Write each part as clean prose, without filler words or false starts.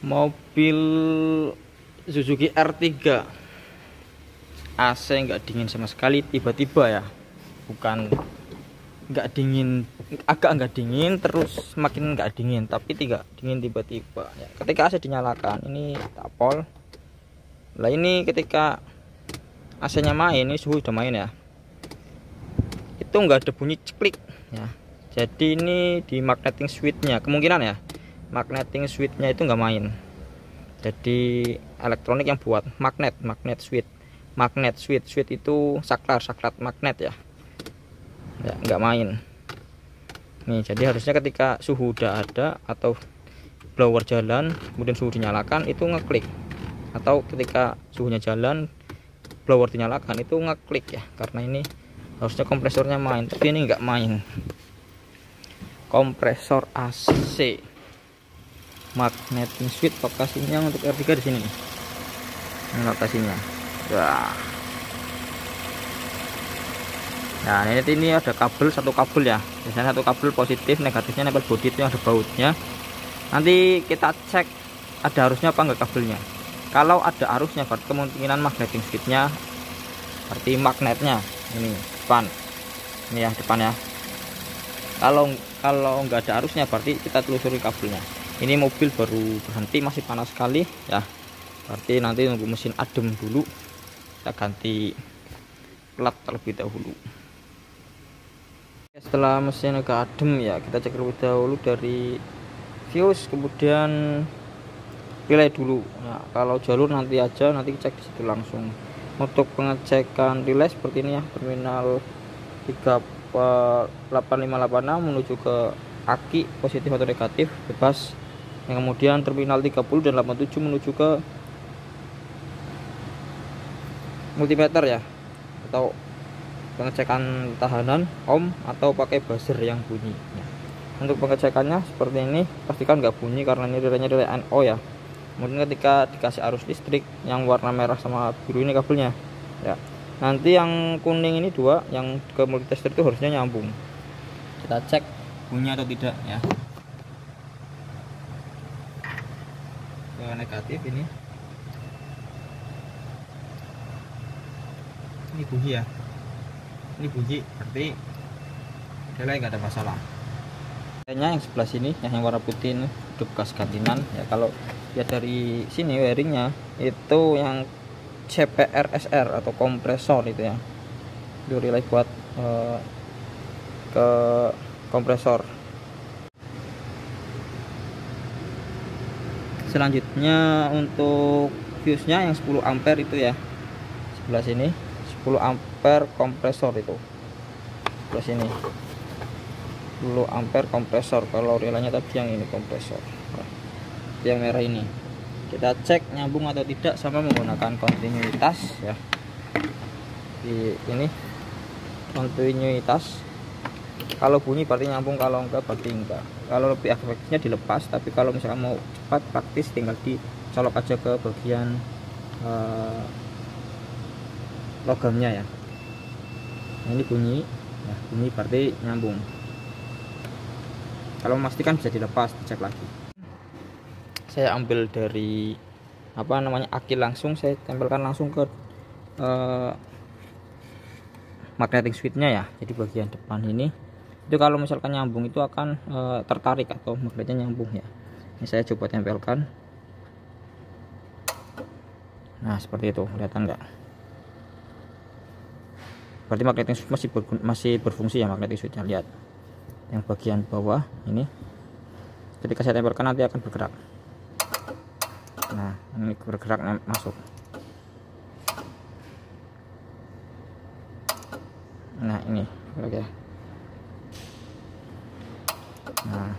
mobil Suzuki R3 AC nggak dingin sama sekali, tiba-tiba ya, bukan nggak dingin, agak nggak dingin terus makin nggak dingin, tapi tidak dingin tiba-tiba ya. Ketika AC dinyalakan ini tapol lah, ini ketika AC nya main, ini suhu udah main ya, itu nggak ada bunyi ceklik ya. Jadi ini di magnetic switch-nya kemungkinan ya, magnetic switch-nya itu nggak main. Jadi elektronik yang buat magnet switch itu saklar magnet ya, nggak main nih. Jadi harusnya ketika suhu udah ada atau blower jalan kemudian suhu dinyalakan itu ngeklik, atau ketika suhunya jalan blower dinyalakan itu ngeklik ya, karena ini harusnya kompresornya main, tapi ini nggak main. Kompresor AC magnetic switch, lokasinya untuk R3 di sini nih. Ini lokasinya. Wah. Nah, ini ada kabel, satu kabel ya. Biasanya satu kabel positif, negatifnya nempel bodi itu yang ada bautnya. Nanti kita cek ada arusnya apa enggak kabelnya. Kalau ada arusnya berarti kemungkinan magnetic switch-nya, berarti magnetnya ini depan. Ini ya depan ya. Kalau nggak ada arusnya berarti kita telusuri kabelnya. Ini mobil baru berhenti, masih panas sekali ya, berarti nanti nunggu mesin adem dulu, kita ganti plat terlebih dahulu. Setelah mesin agak adem ya, kita cek terlebih dahulu dari fuse, kemudian relay dulu ya. Kalau jalur nanti aja, nanti cek di situ langsung. Untuk pengecekan relay seperti ini ya, terminal 8586 menuju ke aki positif atau negatif bebas, yang kemudian terminal 30 dan 87 menuju ke multimeter ya, atau pengecekan tahanan ohm atau pakai buzzer yang bunyi ya. Untuk pengecekannya seperti ini, pastikan nggak bunyi karena ini relaynya relay NO ya. Kemudian ketika dikasih arus listrik yang warna merah sama biru ini kabelnya ya, nanti yang kuning ini dua yang ke multitester itu harusnya nyambung. Kita cek bunyi atau tidak ya. Ke negatif ini bunyi ya, ini bunyi berarti relay nggak ada masalah. Relaynya yang sebelah sini yang warna putih ini itu bekas gantinan ya. Kalau lihat dari sini wiringnya itu yang CPRSR atau kompresor itu ya, itu relay buat ke kompresor. Selanjutnya untuk fuse nya yang 10 ampere itu ya, sebelah sini 10 ampere kompresor itu sebelah sini 10 ampere kompresor. Kalau relaynya tadi yang ini kompresor yang merah ini, kita cek nyambung atau tidak sama menggunakan kontinuitas ya. Di ini kontinuitas, kalau bunyi berarti nyambung, kalau enggak berarti enggak. Kalau lebih efektifnya dilepas, tapi kalau misalnya mau cepat praktis tinggal dicolok aja ke bagian logamnya ya. Ini bunyi ya, bunyi berarti nyambung. Kalau memastikan bisa dilepas, dicek lagi. Saya ambil dari aki langsung, saya tempelkan langsung ke magnetic switch-nya ya. Jadi bagian depan ini itu kalau misalkan nyambung itu akan tertarik atau magnetnya nyambung ya. Ini saya coba tempelkan. Nah seperti itu, kelihatan nggak? Berarti magnetic switch masih berfungsi ya, magnetic switch-nya. Lihat yang bagian bawah ini, ketika saya tempelkan nanti akan bergerak. Nah ini bergerak masuk. Nah ini oke. Nah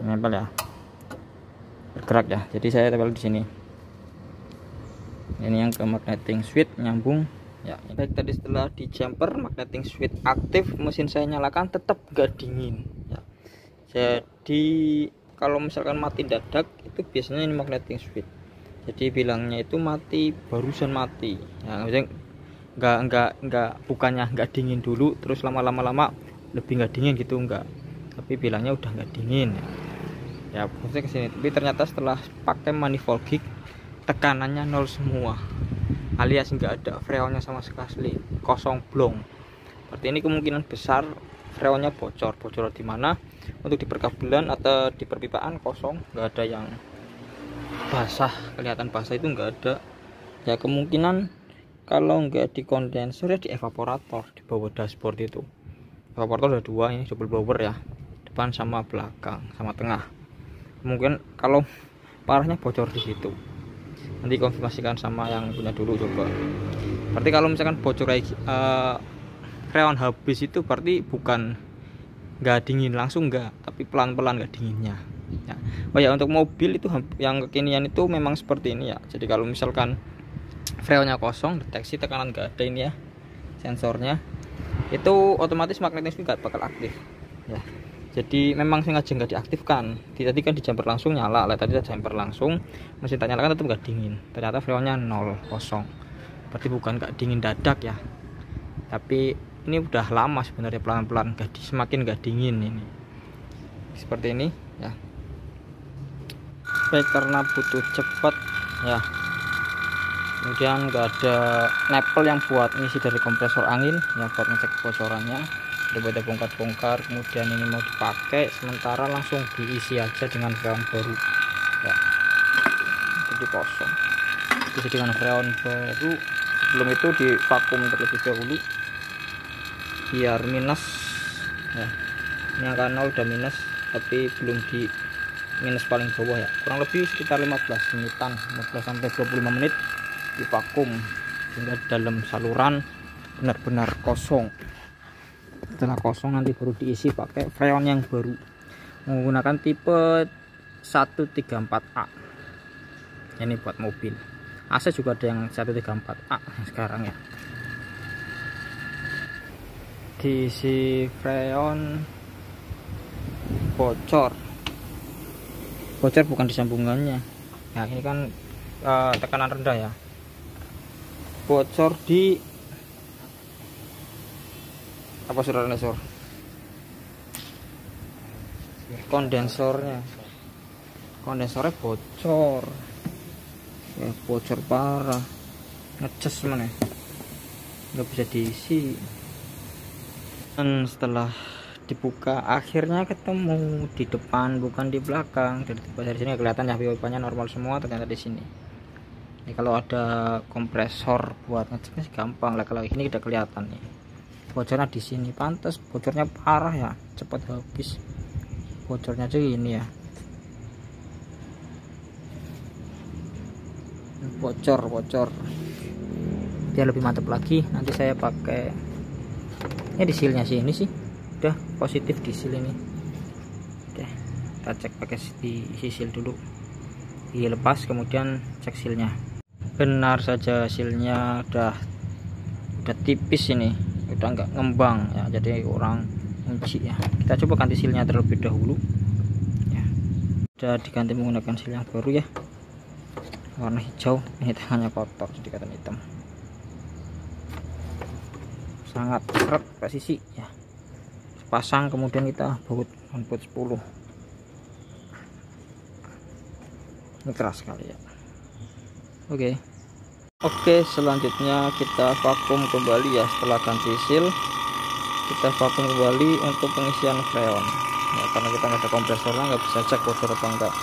nempel ya, bergerak ya. Jadi saya tempel di sini. Ini yang ke magnetic switch nyambung ya. Baik, tadi setelah di jumper magnetic switch aktif, mesin saya nyalakan tetap gak dingin ya. Jadi kalau misalkan mati dadak itu biasanya ini magnetic switch. Jadi bilangnya itu mati, barusan mati ya. Maksudnya bukannya nggak dingin dulu terus lama lebih nggak dingin gitu, enggak, tapi bilangnya udah nggak dingin ya. ya fokusnya ke sini. Tapi ternyata setelah pakai manifold gig tekanannya nol semua, alias nggak ada freonnya sama sekali, kosong blong. Berarti ini kemungkinan besar freonnya bocor di mana, untuk di perkabelan atau di perpipaan kosong, nggak ada yang basah, kelihatan basah itu nggak ada ya. Kemungkinan kalau nggak di kondensor ya di evaporator di bawah dashboard itu. Evaporator ada dua, ini double blower ya, depan sama belakang sama tengah. Mungkin kalau parahnya bocor di situ, nanti konfirmasikan sama yang punya dulu coba. Berarti kalau misalkan bocor freon habis itu berarti bukan nggak dingin langsung, nggak, tapi pelan-pelan nggak dinginnya ya. Oh ya, untuk mobil itu yang kekinian itu memang seperti ini ya. Jadi kalau misalkan freonnya kosong, deteksi tekanan nggak ada ini ya, sensornya itu otomatis magnetisme nggak bakal aktif ya. Jadi memang sengaja nggak diaktifkan. Tadi kan di jumper langsung nyala, tadi jumper langsung mesin tak nyalakan tetap nggak dingin. Ternyata freonnya 0, kosong. Berarti bukan nggak dingin dadak ya, tapi ini udah lama sebenarnya, pelan-pelan semakin nggak dingin ini. Seperti ini ya. Baik, karena butuh cepat ya. Kemudian nggak ada nepel yang buat ngisi dari kompresor angin ya, buat ngecek kebocorannya. Udah bongkar-bongkar, kemudian ini mau dipakai sementara, langsung diisi aja dengan freon baru ya. Jadi kosong, diisi dengan freon baru. Sebelum itu di vakum terlebih dahulu biar minus ya. Ini angka 0 udah minus, tapi belum di minus paling bawah ya. Kurang lebih sekitar 15 menitan, 15 sampai 25 menit di vakum sehingga dalam saluran benar-benar kosong. Setelah kosong nanti baru diisi pakai freon yang baru, menggunakan tipe 134A. Ini buat mobil. AC juga ada yang 134A sekarang ya. Diisi freon, bocor bukan di sambungannya ya. Ini kan tekanan rendah ya, bocor di apa, saudara nesor, kondensornya bocor ya, bocor parah, ngecas mana nggak bisa diisi. Dan setelah dibuka akhirnya ketemu di depan bukan di belakang. Dari sini kelihatan ya, pipa-pipanya normal semua, ternyata di sini. Ini kalau ada kompresor buat ngeceknya sih gampang lah, kalau ini udah kelihatan nih bocornya di sini. Pantas bocornya parah ya, cepat habis bocornya aja ini ya. Bocor biar lebih mantap lagi, nanti saya pakai ini di sealnya sih. Ini sih udah positif di seal ini. Oke, kita cek pakai di seal dulu, dilepas kemudian cek sealnya. Benar saja, sealnya udah tipis ini, udah nggak ngembang ya, jadi orang kunci ya. Kita coba ganti sealnya terlebih dahulu ya. Udah diganti menggunakan seal yang baru ya, warna hijau. Ini tangannya kotor jadi kelihatan hitam, sangat seret presisi ya. Pasang kemudian kita baut 10. Ini keras sekali ya. Oke, selanjutnya kita vakum kembali ya. Setelah ganti seal, kita vakum kembali untuk pengisian freon ya, karena kita nggak ada kompresornya, nggak bisa cek bocor atau enggak.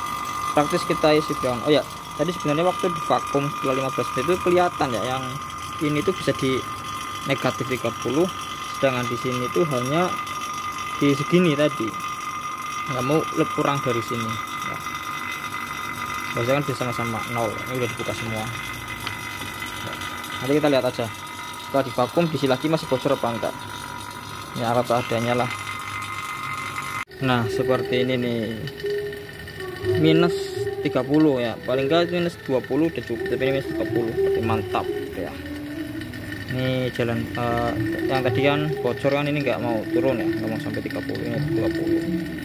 Praktis kita isi freon. Oh ya, tadi sebenarnya waktu di vakum setelah 15 menit itu kelihatan ya, yang ini tuh bisa di negatif 30, sedangkan di sini tuh hanya di segini tadi, nggak mau kurang dari sini ya. Biasanya kan bisa sama-sama 0. Ini udah dibuka semua ya. Nanti kita lihat aja setelah divakum diisi lagi masih bocor apa enggak ya, alat seadanya lah. Nah seperti ini nih, minus 30 ya, paling enggak minus 20 udah cukup, tapi ini minus 30 berarti mantap ya. Ini jalan yang tadi kan bocor kan, ini nggak mau turun ya, nggak mau sampai 30, ini 20.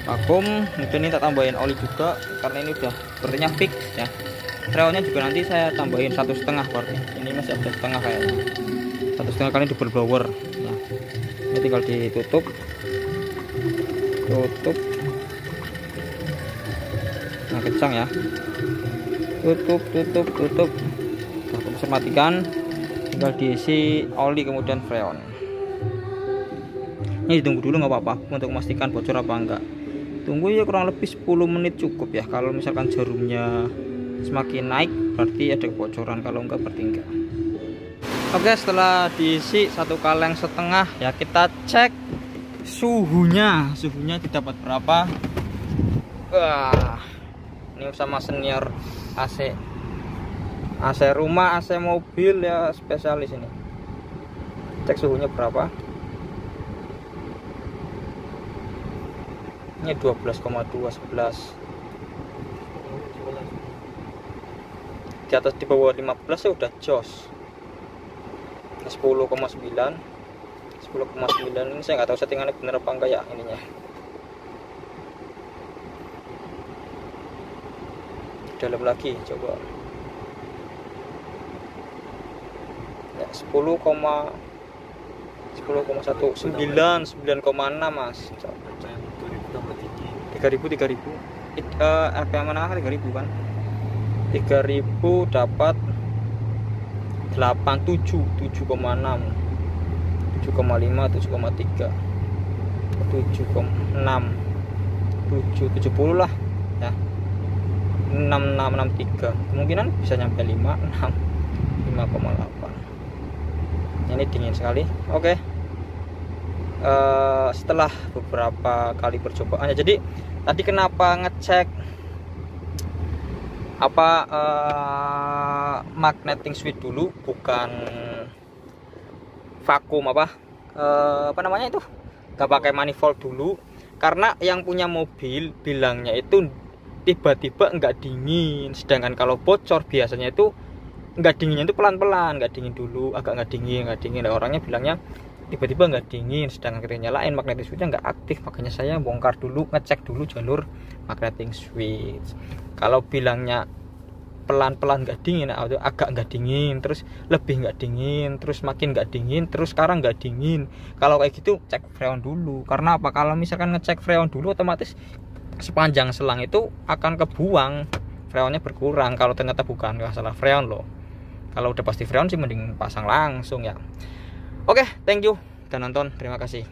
Vakum, kemudian ini tak tambahin oli juga karena ini udah sepertinya fix ya. Freonnya juga nanti saya tambahin 1,5 berarti. Ini masih ada setengah kayaknya, 1,5 kali double blower ya. Ini tinggal ditutup yang kencang ya. Tutup. Aku bisa matikan, tinggal diisi oli kemudian freon. Ini ditunggu dulu nggak apa-apa untuk memastikan bocor apa enggak. Tunggu ya kurang lebih 10 menit cukup ya. Kalau misalkan jarumnya semakin naik berarti ada kebocoran, kalau enggak berarti enggak. Oke, setelah diisi 1 kaleng setengah ya, kita cek suhunya didapat berapa. Ini sama senior AC rumah, AC mobil ya, spesialis ini. Cek suhunya berapa. Ini 12,2, 11. Di atas, di bawah 15 ya udah jos. 10,9 ini saya nggak tahu settingannya bener apa enggak ya ininya. Dalam lagi coba ya, 10,1, 9,6 mas. 3000 RPM mana 3000 kan, 3000 dapat 87, 7,6, 7,5, 7,3, 7,6, 70 lah ya, 6663, kemungkinan bisa nyampe 56, 5,8. Ini dingin sekali. Oke. Setelah beberapa kali percobaannya, jadi tadi kenapa ngecek magnetic switch dulu, bukan vakum apa namanya itu, nggak pakai manifold dulu, karena yang punya mobil bilangnya itu tiba-tiba nggak dingin, sedangkan kalau bocor biasanya itu nggak dinginnya itu pelan-pelan, nggak dingin dulu, agak nggak dingin. Nah, orangnya bilangnya tiba-tiba nggak dingin, sedangkan ketika nyalain magnetic switchnya nggak aktif. Makanya saya bongkar dulu, ngecek dulu jalur magnetic switch. Kalau bilangnya pelan-pelan nggak dingin, agak nggak dingin, terus lebih nggak dingin, terus makin nggak dingin, terus sekarang nggak dingin. Kalau kayak gitu cek freon dulu. Karena apa? Kalau misalkan ngecek freon dulu, otomatis sepanjang selang itu akan kebuang, freonnya berkurang. Kalau ternyata bukan salah freon loh. Kalau udah pasti freon sih mending pasang langsung ya. Oke, thank you udah nonton, terima kasih.